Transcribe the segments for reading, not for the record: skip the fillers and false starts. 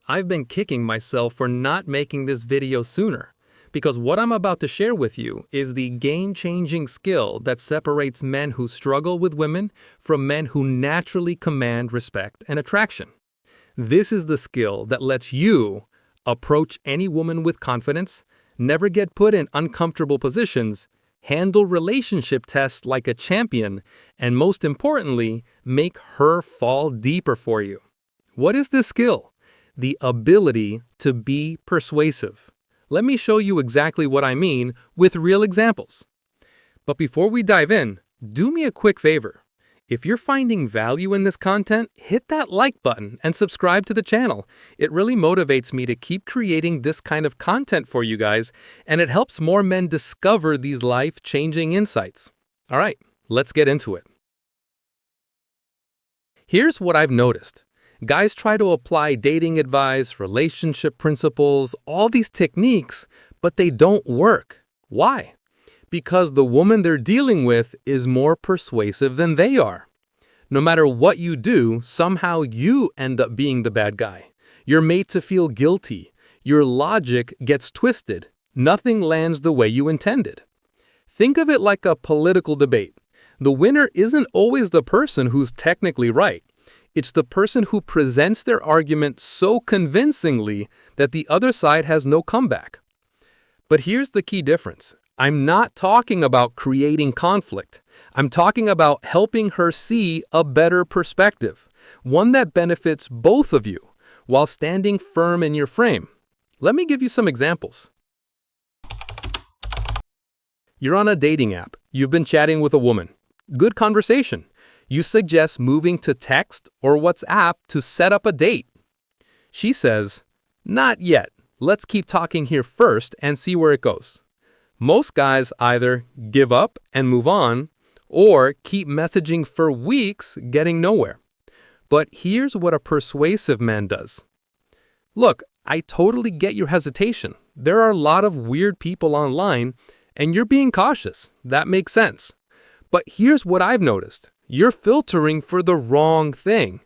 I've been kicking myself for not making this video sooner, because what I'm about to share with you is the game-changing skill that separates men who struggle with women from men who naturally command respect and attraction. This is the skill that lets you approach any woman with confidence, never get put in uncomfortable positions, handle relationship tests like a champion, and most importantly, make her fall deeper for you. What is this skill? The ability to be persuasive. Let me show you exactly what I mean with real examples. But before we dive in, do me a quick favor. If you're finding value in this content, hit that like button and subscribe to the channel. It really motivates me to keep creating this kind of content for you guys, and it helps more men discover these life-changing insights. All right, let's get into it. Here's what I've noticed. Guys try to apply dating advice, relationship principles, all these techniques, but they don't work. Why? Because the woman they're dealing with is more persuasive than they are. No matter what you do, somehow you end up being the bad guy. You're made to feel guilty. Your logic gets twisted. Nothing lands the way you intended. Think of it like a political debate. The winner isn't always the person who's technically right. It's the person who presents their argument so convincingly that the other side has no comeback. But here's the key difference. I'm not talking about creating conflict. I'm talking about helping her see a better perspective, one that benefits both of you, while standing firm in your frame. Let me give you some examples. You're on a dating app. You've been chatting with a woman. Good conversation. You suggest moving to text or WhatsApp to set up a date. She says, "Not yet. Let's keep talking here first and see where it goes." Most guys either give up and move on, or keep messaging for weeks, getting nowhere. But here's what a persuasive man does. Look, I totally get your hesitation. There are a lot of weird people online, and you're being cautious. That makes sense. But here's what I've noticed. You're filtering for the wrong thing.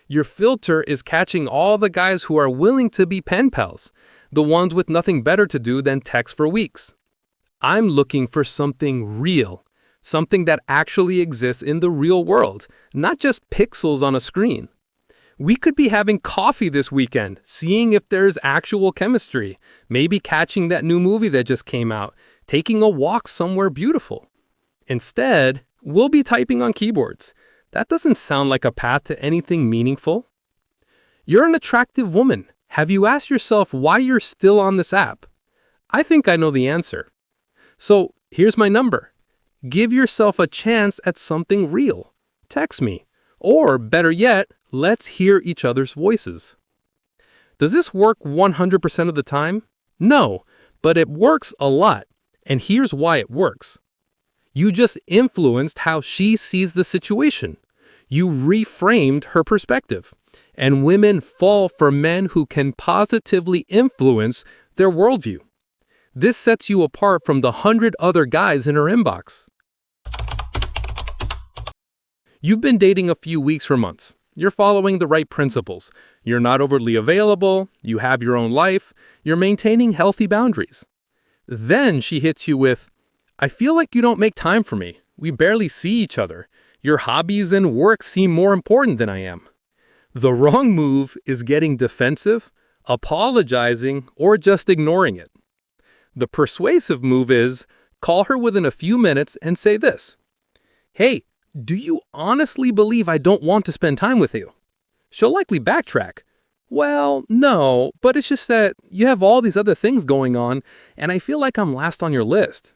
Your filter is catching all the guys who are willing to be pen pals, the ones with nothing better to do than text for weeks. I'm looking for something real, something that actually exists in the real world, not just pixels on a screen. We could be having coffee this weekend, seeing if there's actual chemistry, maybe catching that new movie that just came out, taking a walk somewhere beautiful. Instead, we'll be typing on keyboards. That doesn't sound like a path to anything meaningful. You're an attractive woman. Have you asked yourself why you're still on this app? I think I know the answer. So here's my number. Give yourself a chance at something real. Text me. Or better yet, let's hear each other's voices. Does this work 100% of the time? No, but it works a lot. And here's why it works. You just influenced how she sees the situation. You reframed her perspective. And women fall for men who can positively influence their worldview. This sets you apart from the 100 other guys in her inbox. You've been dating a few weeks or months. You're following the right principles. You're not overly available. You have your own life. You're maintaining healthy boundaries. Then she hits you with, "I feel like you don't make time for me. We barely see each other. Your hobbies and work seem more important than I am." The wrong move is getting defensive, apologizing, or just ignoring it. The persuasive move is call her within a few minutes and say this. "Hey, do you honestly believe I don't want to spend time with you?" She'll likely backtrack. "Well, no, but it's just that you have all these other things going on, and I feel like I'm last on your list."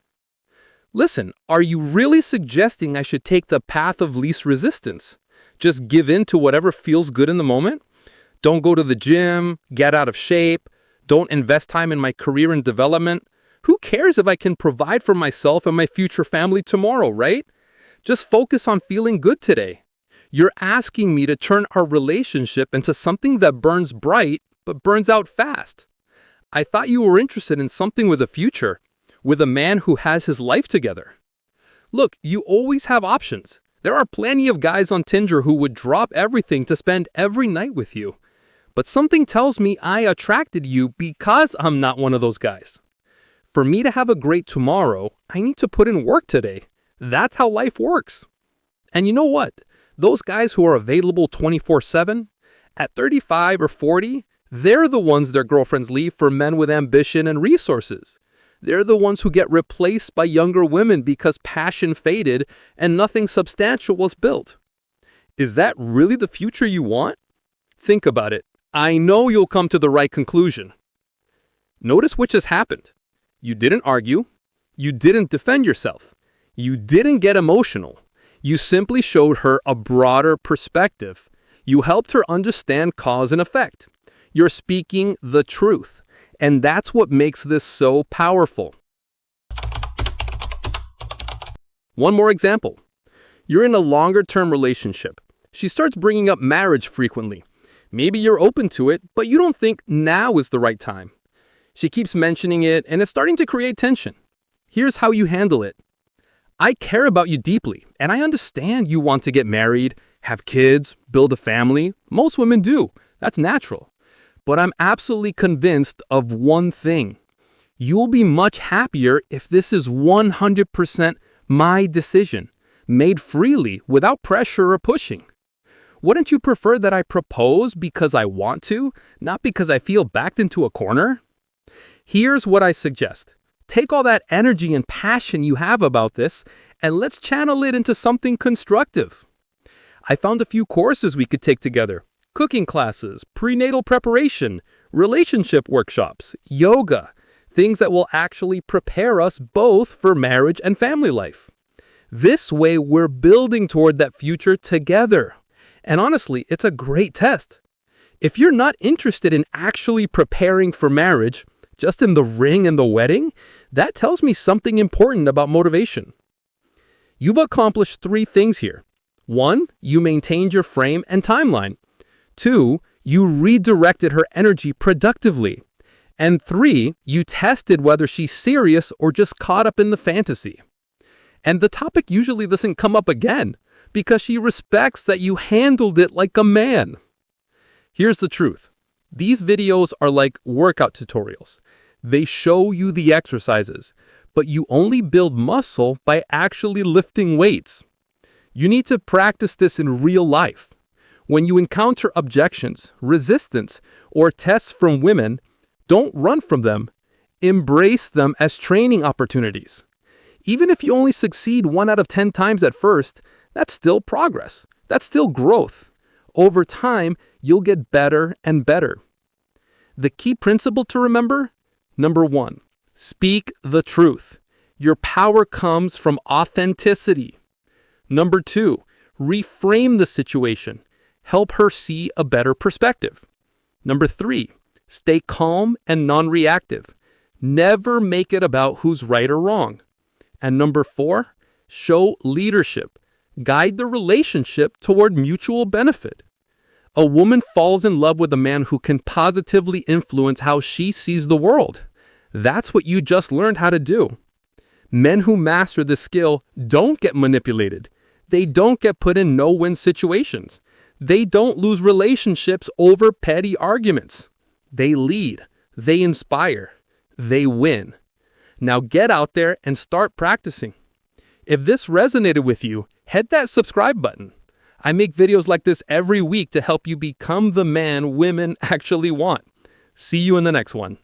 Listen, are you really suggesting I should take the path of least resistance? Just give in to whatever feels good in the moment? Don't go to the gym, get out of shape, don't invest time in my career and development? Who cares if I can provide for myself and my future family tomorrow, right? Just focus on feeling good today. You're asking me to turn our relationship into something that burns bright but burns out fast. I thought you were interested in something with a future, with a man who has his life together. Look, you always have options. There are plenty of guys on Tinder who would drop everything to spend every night with you. but something tells me I attracted you because I'm not one of those guys. For me to have a great tomorrow, I need to put in work today. That's how life works. And you know what? Those guys who are available 24/7, at 35 or 40, they're the ones their girlfriends leave for men with ambition and resources. They're the ones who get replaced by younger women because passion faded and nothing substantial was built. Is that really the future you want? Think about it. I know you'll come to the right conclusion. Notice which has happened. You didn't argue. You didn't defend yourself. You didn't get emotional. You simply showed her a broader perspective. You helped her understand cause and effect. You're speaking the truth. And that's what makes this so powerful. One more example. You're in a longer-term relationship. She starts bringing up marriage frequently. Maybe you're open to it, but you don't think now is the right time. She keeps mentioning it, and it's starting to create tension. Here's how you handle it. I care about you deeply, and I understand you want to get married, have kids, build a family. Most women do. That's natural. But I'm absolutely convinced of one thing. You'll be much happier if this is 100% my decision, made freely without pressure or pushing. Wouldn't you prefer that I propose because I want to, not because I feel backed into a corner? Here's what I suggest. Take all that energy and passion you have about this, and let's channel it into something constructive. I found a few courses we could take together. Cooking classes, prenatal preparation, relationship workshops, yoga, things that will actually prepare us both for marriage and family life. This way, we're building toward that future together. And honestly, it's a great test. If you're not interested in actually preparing for marriage, just in the ring and the wedding, that tells me something important about motivation. You've accomplished 3 things here. 1, you maintained your frame and timeline. 2, you redirected her energy productively. And 3, you tested whether she's serious or just caught up in the fantasy. And the topic usually doesn't come up again because she respects that you handled it like a man. Here's the truth. These videos are like workout tutorials. They show you the exercises, but you only build muscle by actually lifting weights. You need to practice this in real life. When you encounter objections, resistance, or tests from women, don't run from them. Embrace them as training opportunities. Even if you only succeed 1 out of 10 times at first, that's still progress. That's still growth. Over time, you'll get better and better. The key principle to remember: number 1, speak the truth. Your power comes from authenticity. Number 2, reframe the situation. Help her see a better perspective. Number 3, stay calm and non-reactive. Never make it about who's right or wrong. And number 4, show leadership. Guide the relationship toward mutual benefit. A woman falls in love with a man who can positively influence how she sees the world. That's what you just learned how to do. Men who master this skill don't get manipulated. They don't get put in no-win situations. They don't lose relationships over petty arguments. They lead. They inspire. They win. Now get out there and start practicing. If this resonated with you, hit that subscribe button. I make videos like this every week to help you become the man women actually want. See you in the next one.